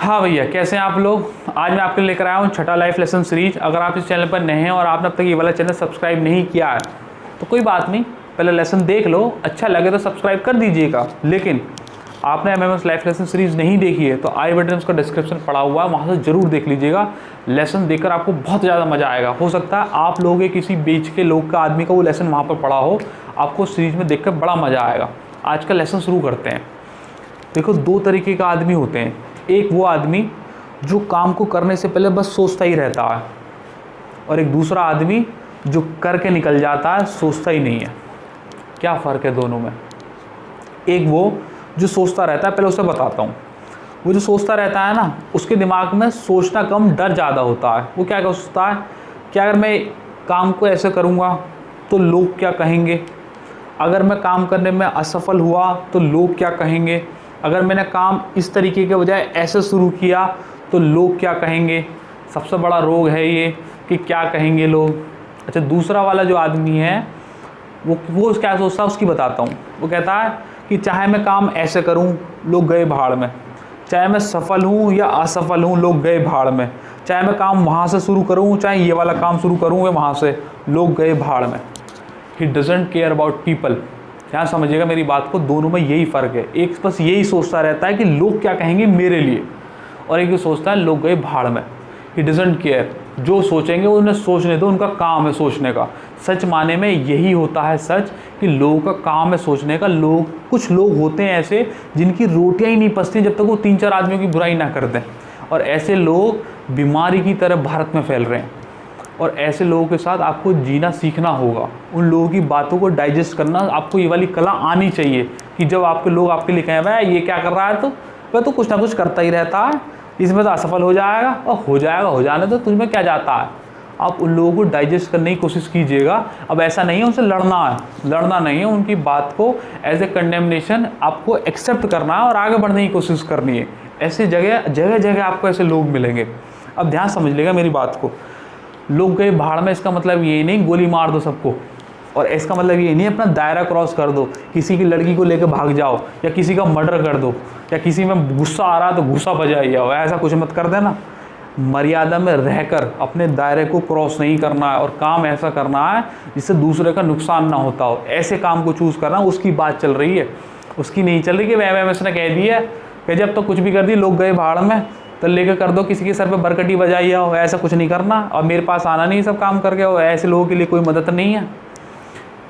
हाँ भैया, कैसे हैं आप लोग। आज मैं आपके लिए लेकर आया हूँ छठा लाइफ लेसन सीरीज। अगर आप इस चैनल पर नए हैं और आपने अब तक ये वाला चैनल सब्सक्राइब नहीं किया है तो कोई बात नहीं, पहले लेसन देख लो, अच्छा लगे तो सब्सक्राइब कर दीजिएगा। लेकिन आपने एमएमएस लाइफ लेसन सीरीज नहीं देखी है तो आई बटन उसका डिस्क्रिप्शन पड़ा हुआ है, वहाँ से ज़रूर देख लीजिएगा। लेसन देखकर आपको बहुत ज़्यादा मज़ा आएगा। हो सकता है आप लोगों के किसी बीच के लोग का आदमी का वो लेसन वहाँ पर पड़ा हो, आपको सीरीज में देखकर बड़ा मज़ा आएगा। आज का लेसन शुरू करते हैं। देखो, दो तरीके का आदमी होते हैं। एक वो आदमी जो काम को करने से पहले बस सोचता ही रहता है, और एक दूसरा आदमी जो करके निकल जाता है, सोचता ही नहीं है। क्या फ़र्क है दोनों में। एक वो जो सोचता रहता है, पहले उसे बताता हूँ। वो जो सोचता रहता है ना, उसके दिमाग में सोचना कम, डर ज़्यादा होता है। वो क्या सोचता है कि अगर मैं काम को ऐसे करूँगा तो लोग क्या कहेंगे, अगर मैं काम करने में असफल हुआ तो लोग क्या कहेंगे, अगर मैंने काम इस तरीके के बजाय ऐसे शुरू किया तो लोग क्या कहेंगे। सबसे बड़ा रोग है ये कि क्या कहेंगे लोग। अच्छा, दूसरा वाला जो आदमी है वो क्या सोचता है, उसकी बताता हूँ। वो कहता है कि चाहे मैं काम ऐसे करूँ, लोग गए भाड़ में, चाहे मैं सफल हूँ या असफल हूँ, लोग गए भाड़ में, चाहे मैं काम वहाँ से शुरू करूँ, चाहे ये वाला काम शुरू करूँ या वहाँ से, लोग गए भाड़ में। He doesn't care about people. ध्यान समझिएगा मेरी बात को, दोनों में यही फ़र्क है। एक बस यही सोचता रहता है कि लोग क्या कहेंगे मेरे लिए, और एक ये सोचता है लोग गए भाड़ में। ही डजेंट केयर, जो सोचेंगे उन्हें सोचने दो, उनका काम है सोचने का। सच माने में यही होता है सच कि लोगों का काम है सोचने का। कुछ लोग होते हैं ऐसे जिनकी रोटियां ही नहीं पचती जब तक वो 3-4 आदमियों की बुराई ना कर दें, और ऐसे लोग बीमारी की तरह भारत में फैल रहे हैं। और ऐसे लोगों के साथ आपको जीना सीखना होगा। उन लोगों की बातों को डाइजेस्ट करना, आपको ये वाली कला आनी चाहिए कि जब आपके लोग आपके लिए कहें भाई ये क्या कर रहा है, तो वह तो कुछ ना कुछ करता ही रहता है, इसमें तो असफल हो जाएगा, और हो जाएगा, हो जाने तो तुझमें क्या जाता है। आप उन लोगों को डाइजेस्ट करने की कोशिश कीजिएगा। अब ऐसा नहीं है उनसे लड़ना है, लड़ना नहीं है, उनकी बात को एज ए कंडेमनेशन आपको एक्सेप्ट करना है और आगे बढ़ने की कोशिश करनी है। ऐसी जगह जगह आपको ऐसे लोग मिलेंगे। अब ध्यान समझ लेगा मेरी बात को। लोग गए भाड़ में, इसका मतलब ये नहीं गोली मार दो सबको, और इसका मतलब ये नहीं अपना दायरा क्रॉस कर दो, किसी की लड़की को लेकर भाग जाओ, या किसी का मर्डर कर दो, या किसी में गुस्सा आ रहा तो गुस्सा बजाई जाओ। ऐसा कुछ मत कर देना। मर्यादा में रहकर अपने दायरे को क्रॉस नहीं करना है, और काम ऐसा करना है जिससे दूसरे का नुकसान ना होता हो। ऐसे काम को चूज़ करना, उसकी बात चल रही है, उसकी नहीं चल रही कि एमएमएस ने कह दिया कि जब तो कुछ भी कर दी लोग गए भाड़ में तो लेकर कर दो, किसी के सर पे बरकटी बजाई हो। ऐसा कुछ नहीं करना, और मेरे पास आना नहीं सब काम करके हो। ऐसे लोगों के लिए कोई मदद नहीं है।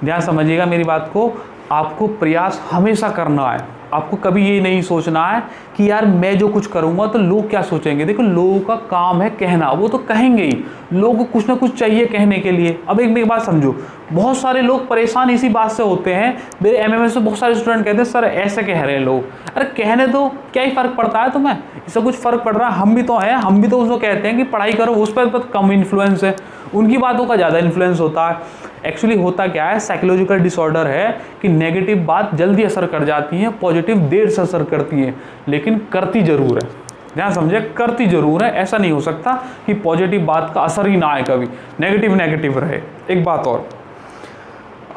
ध्यान समझिएगा मेरी बात को। आपको प्रयास हमेशा करना है। आपको कभी ये नहीं सोचना है कि यार मैं जो कुछ करूँगा तो लोग क्या सोचेंगे। देखो, लोगों का काम है कहना, वो तो कहेंगे ही। लोगों को कुछ ना कुछ चाहिए कहने के लिए। अब एक मेरी बात समझो, बहुत सारे लोग परेशान इसी बात से होते हैं। मेरे एमएमएस में बहुत सारे स्टूडेंट कहते हैं सर ऐसे कह रहे हैं लोग। अरे कहने दो, क्या ही फ़र्क पड़ता है तुम्हें, इससे कुछ फ़र्क पड़ रहा है। हम भी तो हैं, हम भी तो उसको कहते हैं कि पढ़ाई करो, उस पर कम इन्फ्लुएंस है, उनकी बातों का ज़्यादा इन्फ्लुएंस होता है। एक्चुअली होता क्या है, साइकोलॉजिकल डिसऑर्डर है कि नेगेटिव बात जल्दी असर कर जाती है, पॉजिटिव देर से असर करती है, लेकिन करती ज़रूर है। ध्यान समझे, करती ज़रूर है। ऐसा नहीं हो सकता कि पॉजिटिव बात का असर ही ना आए, कभी नेगेटिव रहे। एक बात और,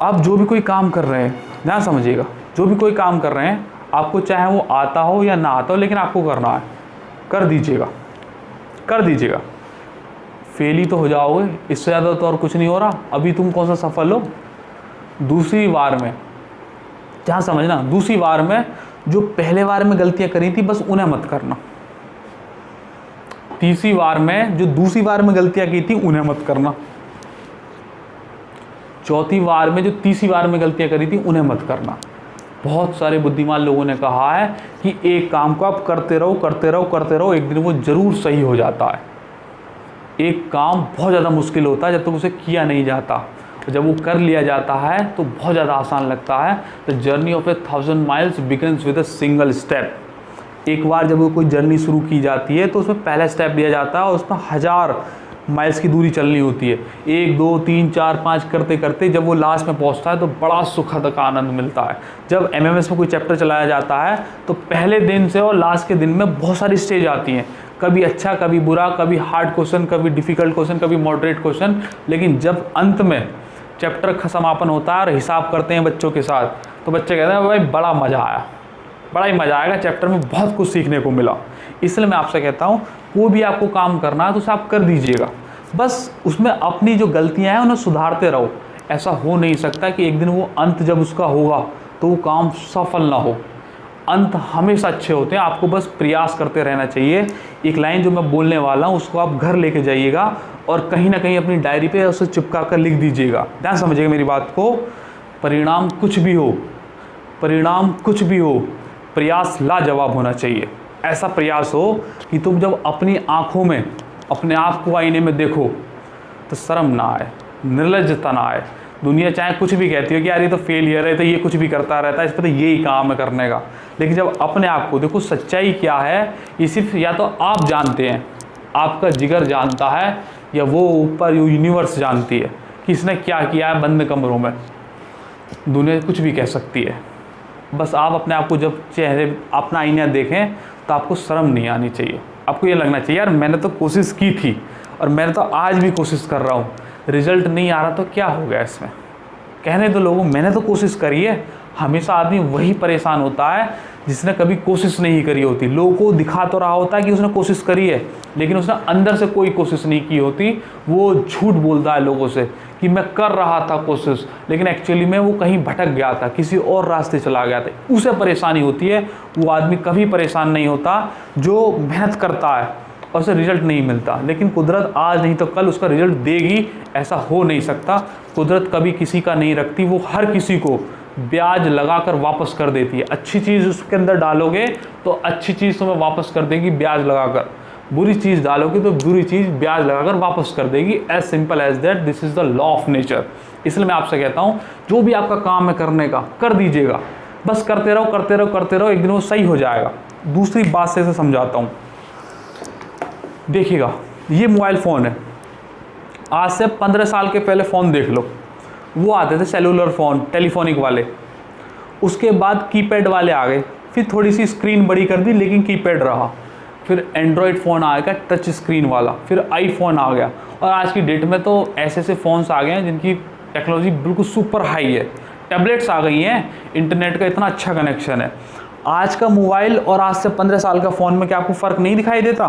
आप जो भी कोई काम कर रहे हैं, ध्यान समझिएगा, जो भी कोई काम कर रहे हैं, आपको चाहे वो आता हो या ना आता हो, लेकिन आपको करना है, कर दीजिएगा, कर दीजिएगा। फेल ही तो हो जाओगे, इससे ज़्यादा तो और कुछ नहीं हो रहा। अभी तुम कौन सा सफल हो। दूसरी बार में, ध्यान समझना, दूसरी बार में जो पहले बार में गलतियां करी थी बस उन्हें मत करना। तीसरी बार में जो दूसरी बार में गलतियां की थी उन्हें मत करना। चौथी बार में जो तीसरी बार में गलतियां करी थी उन्हें मत करना। बहुत सारे बुद्धिमान लोगों ने कहा है कि एक काम को आप करते रहो करते रहो करते रहो, एक दिन वो जरूर सही हो जाता है। एक काम बहुत ज़्यादा मुश्किल होता है जब तक उसे किया नहीं जाता, और जब वो कर लिया जाता है तो बहुत ज़्यादा आसान लगता है। The journey of 1000 miles begins with a single step. एक बार जब वो कोई जर्नी शुरू की जाती है तो उसमें पहला स्टेप लिया जाता है, और उसमें 1000 माइल्स की दूरी चलनी होती है। 1 2 3 4 5 करते करते जब वो लास्ट में पहुंचता है तो बड़ा सुखद का आनंद मिलता है। जब एमएमएस में कोई चैप्टर चलाया जाता है तो पहले दिन से और लास्ट के दिन में बहुत सारी स्टेज आती हैं, कभी अच्छा कभी बुरा, कभी हार्ड क्वेश्चन, कभी डिफ़िकल्ट क्वेश्चन, कभी मॉडरेट क्वेश्चन। लेकिन जब अंत में चैप्टर का समापन होता है और हिसाब करते हैं बच्चों के साथ, तो बच्चे कहते हैं भाई बड़ा मज़ा आया, बड़ा ही मज़ा आएगा, चैप्टर में बहुत कुछ सीखने को मिला। इसलिए मैं आपसे कहता हूँ कोई भी आपको काम करना है तो उसे आप कर दीजिएगा, बस उसमें अपनी जो गलतियाँ हैं उन्हें सुधारते रहो। ऐसा हो नहीं सकता कि एक दिन वो अंत जब उसका होगा तो वो काम सफल ना हो। अंत हमेशा अच्छे होते हैं, आपको बस प्रयास करते रहना चाहिए। एक लाइन जो मैं बोलने वाला हूँ उसको आप घर लेके जाइएगा और कहीं ना कहीं अपनी डायरी पे उसे चिपका कर लिख दीजिएगा। ध्यान समझिएगा मेरी बात को। परिणाम कुछ भी हो, परिणाम कुछ भी हो, प्रयास लाजवाब होना चाहिए। ऐसा प्रयास हो कि तुम जब अपनी आँखों में अपने आप को आईने में देखो तो शर्म ना आए, निर्लज्जता ना आए। दुनिया चाहे कुछ भी कहती है कि यार ये तो फेलियर है, तो ये कुछ भी करता रहता है, इस पर तो यही काम है करने का। लेकिन जब अपने आप को देखो, सच्चाई क्या है ये सिर्फ या तो आप जानते हैं, आपका जिगर जानता है, या वो ऊपर यूनिवर्स जानती है कि इसने क्या किया है बंद कमरों में। दुनिया कुछ भी कह सकती है, बस आप अपने आप को जब चेहरे अपना आईना देखें तो आपको शर्म नहीं आनी चाहिए। आपको ये लगना चाहिए यार मैंने तो कोशिश की थी और मैंने तो आज भी कोशिश कर रहा हूँ, रिजल्ट नहीं आ रहा तो क्या हो गया इसमें। कहने दो लोगों, मैंने तो कोशिश करी है। हमेशा आदमी वही परेशान होता है जिसने कभी कोशिश नहीं करी होती। लोगों को दिखा तो रहा होता है कि उसने कोशिश करी है, लेकिन उसने अंदर से कोई कोशिश नहीं की होती। वो झूठ बोलता है लोगों से कि मैं कर रहा था कोशिश, लेकिन एक्चुअली में वो कहीं भटक गया था, किसी और रास्ते चला गया था। उसे परेशानी होती है। वो आदमी कभी परेशान नहीं होता जो मेहनत करता है और उसे रिजल्ट नहीं मिलता। लेकिन कुदरत आज नहीं तो कल उसका रिजल्ट देगी, ऐसा हो नहीं सकता। कुदरत कभी किसी का नहीं रखती, वो हर किसी को ब्याज लगाकर वापस कर देती है। अच्छी चीज़ उसके अंदर डालोगे तो अच्छी चीज़ तुम्हें वापस कर देगी ब्याज लगाकर, बुरी चीज़ डालोगे तो बुरी चीज़ ब्याज लगाकर वापस कर देगी। As simple as that, this is the law of nature. इसलिए मैं आपसे कहता हूँ जो भी आपका काम है करने का, कर दीजिएगा। बस करते रहो करते रहो करते रहो, एक दिन वो सही हो जाएगा। दूसरी बात से इसे समझाता हूँ। देखिएगा, ये मोबाइल फ़ोन है, आज से 15 साल के पहले फ़ोन देख लो, वो आते थे सेलुलर फ़ोन, टेलीफोनिक वाले। उसके बाद कीपैड वाले आ गए, फिर थोड़ी सी स्क्रीन बड़ी कर दी लेकिन कीपैड रहा। फिर एंड्रॉयड फ़ोन आ गया टच स्क्रीन वाला, फिर आईफोन आ गया, और आज की डेट में तो ऐसे ऐसे फ़ोन्स आ गए हैं जिनकी टेक्नोलॉजी बिल्कुल सुपर हाई है। टैबलेट्स आ गई हैं, इंटरनेट का इतना अच्छा कनेक्शन है। आज का मोबाइल और आज से 15 साल का फ़ोन में क्या आपको फ़र्क नहीं दिखाई देता?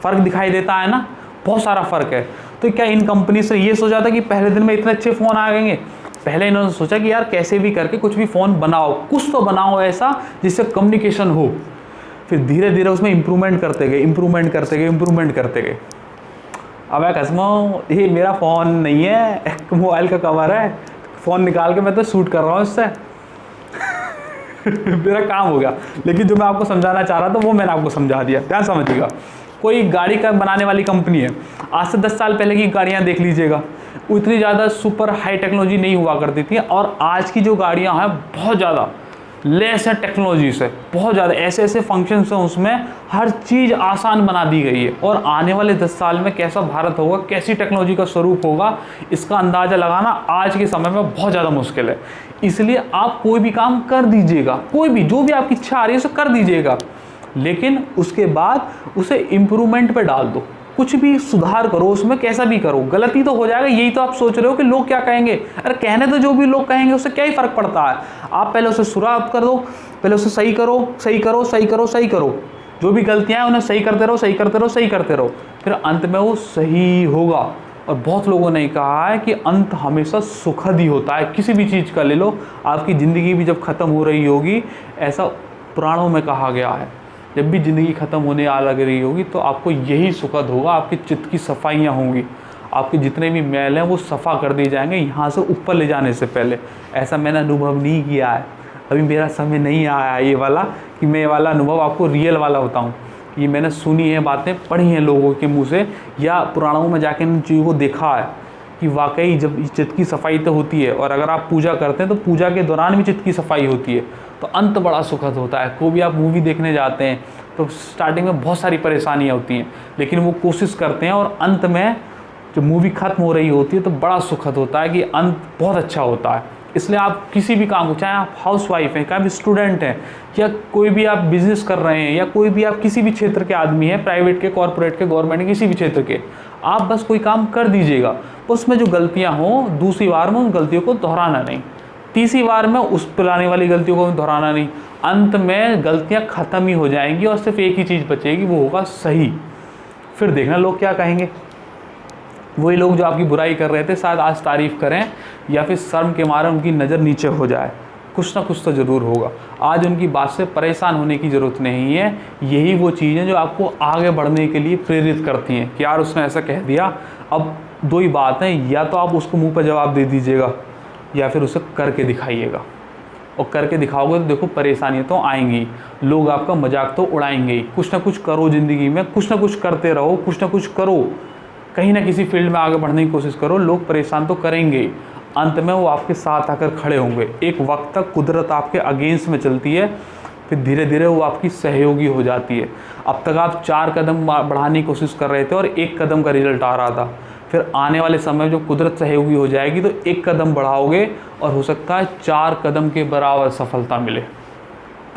फ़र्क दिखाई देता है ना, बहुत सारा फ़र्क है। तो क्या इन कंपनी से ये सोचा था कि पहले दिन में इतने अच्छे फ़ोन आ गएंगे? पहले इन्होंने सोचा कि यार कैसे भी करके कुछ भी फ़ोन बनाओ, कुछ तो बनाओ ऐसा जिससे कम्युनिकेशन हो। फिर धीरे धीरे उसमें इम्प्रूवमेंट करते गए, इम्प्रूवमेंट करते गए, इम्प्रूवमेंट करते गए। अब कसमो, ये मेरा फ़ोन नहीं है, मोबाइल का कवर है, फ़ोन निकाल के मैं तो शूट कर रहा हूँ इससे मेरा काम हो गया। लेकिन जो मैं आपको समझाना चाह रहा था वो मैंने आपको समझा दिया। ध्यान समझिएगा। कोई गाड़ी का बनाने वाली कंपनी है, आज से 10 साल पहले की गाड़ियाँ देख लीजिएगा, उतनी ज़्यादा सुपर हाई टेक्नोलॉजी नहीं हुआ करती थी। और आज की जो गाड़ियाँ हैं बहुत ज़्यादा लेस है टेक्नोलॉजी से, बहुत ज़्यादा ऐसे ऐसे फंक्शंस हैं उसमें, हर चीज़ आसान बना दी गई है। और आने वाले 10 साल में कैसा भारत होगा, कैसी टेक्नोलॉजी का स्वरूप होगा, इसका अंदाज़ा लगाना आज के समय में बहुत ज़्यादा मुश्किल है। इसलिए आप कोई भी काम कर दीजिएगा, कोई भी जो भी आपकी इच्छा आ रही है उसे कर दीजिएगा, लेकिन उसके बाद उसे इम्प्रूवमेंट पे डाल दो। कुछ भी सुधार करो उसमें, कैसा भी करो। गलती तो हो जाएगा, यही तो आप सोच रहे हो कि लोग क्या कहेंगे। अरे कहने तो जो भी लोग कहेंगे उससे क्या ही फ़र्क पड़ता है। आप पहले उसे शुरुआत कर दो, पहले उसे सही करो, सही करो, सही करो, सही करो। जो भी गलतियाँ हैं उन्हें सही करते रहो, सही करते रहो, सही करते रहो, फिर अंत में वो सही होगा। और बहुत लोगों ने कहा है कि अंत हमेशा सुखद ही होता है। किसी भी चीज़ का ले लो, आपकी ज़िंदगी भी जब ख़त्म हो रही होगी, ऐसा पुराणों में कहा गया है, जब भी ज़िंदगी ख़त्म होने आ लग रही होगी तो आपको यही सुखद होगा। आपके चित्त की सफाइयाँ होंगी, आपके जितने भी मैल हैं वो सफ़ा कर दिए जाएंगे यहाँ से ऊपर ले जाने से पहले। ऐसा मैंने अनुभव नहीं किया है, अभी मेरा समय नहीं आया ये वाला कि मैं ये वाला अनुभव आपको रियल वाला बताऊँ। ये मैंने सुनी है, बातें पढ़ी हैं लोगों के मुँह से, या पुराणों में जाके इन चीज़ों को देखा है कि वाकई जब चित्त की सफाई तो होती है, और अगर आप पूजा करते हैं तो पूजा के दौरान भी चित्त की सफाई होती है, तो अंत बड़ा सुखद होता है। कोई भी आप मूवी देखने जाते हैं तो स्टार्टिंग में बहुत सारी परेशानियाँ होती हैं, लेकिन वो कोशिश करते हैं और अंत में जब मूवी ख़त्म हो रही होती है तो बड़ा सुखद होता है कि अंत बहुत अच्छा होता है। इसलिए आप किसी भी काम को, चाहे आप हाउस वाइफ हैं, चाहे आप स्टूडेंट हैं, या कोई भी आप बिज़नेस कर रहे हैं, या कोई भी आप किसी भी क्षेत्र के आदमी हैं, प्राइवेट के, कॉर्पोरेट के, गवर्नमेंट के, किसी भी क्षेत्र के, आप बस कोई काम कर दीजिएगा। उसमें जो गलतियाँ हों दूसरी बार में उन गलतियों को दोहराना नहीं। तीसरी बार में उस पुरानी वाली गलतियों को दोहराना नहीं। अंत में गलतियां ख़त्म ही हो जाएंगी और सिर्फ एक ही चीज़ बचेगी, वो होगा सही। फिर देखना लोग क्या कहेंगे। वही लोग जो आपकी बुराई कर रहे थे शायद आज तारीफ़ करें या फिर शर्म के मारे उनकी नज़र नीचे हो जाए, कुछ ना कुछ तो ज़रूर होगा। आज उनकी बात से परेशान होने की ज़रूरत नहीं है। यही वो चीज़ें जो आपको आगे बढ़ने के लिए प्रेरित करती हैं कि यार उसने ऐसा कह दिया। अब दो ही बात है, या तो आप उसको मुंह पर जवाब दे दीजिएगा या फिर उसे करके दिखाइएगा। और करके दिखाओगे तो देखो परेशानियाँ तो आएंगी, लोग आपका मजाक तो उड़ाएंगे ही। कुछ ना कुछ करो ज़िंदगी में, कुछ ना कुछ करते रहो, कुछ ना कुछ करो, कहीं ना किसी फील्ड में आगे बढ़ने की कोशिश करो। लोग परेशान तो करेंगे, अंत में वो आपके साथ आकर खड़े होंगे। एक वक्त तक कुदरत आपके अगेंस्ट में चलती है, फिर धीरे धीरे वो आपकी सहयोगी हो जाती है। अब तक आप 4 कदम बढ़ाने की कोशिश कर रहे थे और 1 कदम का रिजल्ट आ रहा था। फिर आने वाले समय जो कुदरत सहयोगी हो जाएगी तो 1 कदम बढ़ाओगे और हो सकता है 4 कदम के बराबर सफलता मिले।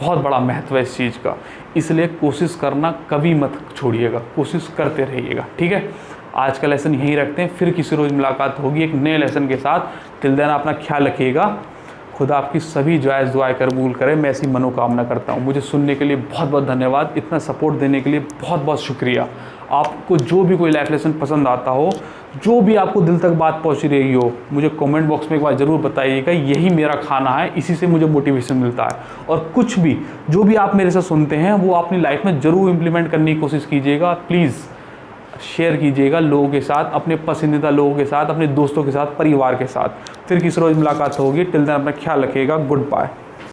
बहुत बड़ा महत्व है इस चीज़ का, इसलिए कोशिश करना कभी मत छोड़िएगा, कोशिश करते रहिएगा। ठीक है, आज का लेसन यहीं रखते हैं, फिर किसी रोज़ मुलाकात होगी एक नए लेसन के साथ। टिल देन अपना ख्याल रखिएगा। खुदा आपकी सभी जायज़ दुआएं कबूल करे, मैं ऐसी मनोकामना करता हूँ। मुझे सुनने के लिए बहुत बहुत धन्यवाद, इतना सपोर्ट देने के लिए बहुत बहुत शुक्रिया। आपको जो भी कोई लाइफ लेसन पसंद आता हो, जो भी आपको दिल तक बात पहुँच रही हो, मुझे कमेंट बॉक्स में एक बार ज़रूर बताइएगा। यही मेरा खाना है, इसी से मुझे मोटिवेशन मिलता है। और कुछ भी जो भी आप मेरे से सुनते हैं वो अपनी लाइफ में ज़रूर इम्प्लीमेंट करने की कोशिश कीजिएगा। प्लीज़ शेयर कीजिएगा लोगों के साथ, अपने पसंदीदा लोगों के साथ, अपने दोस्तों के साथ, परिवार के साथ। फिर किसी रोज़ मुलाकात होगी। टिल देन अपना ख्याल रखिएगा। Good bye.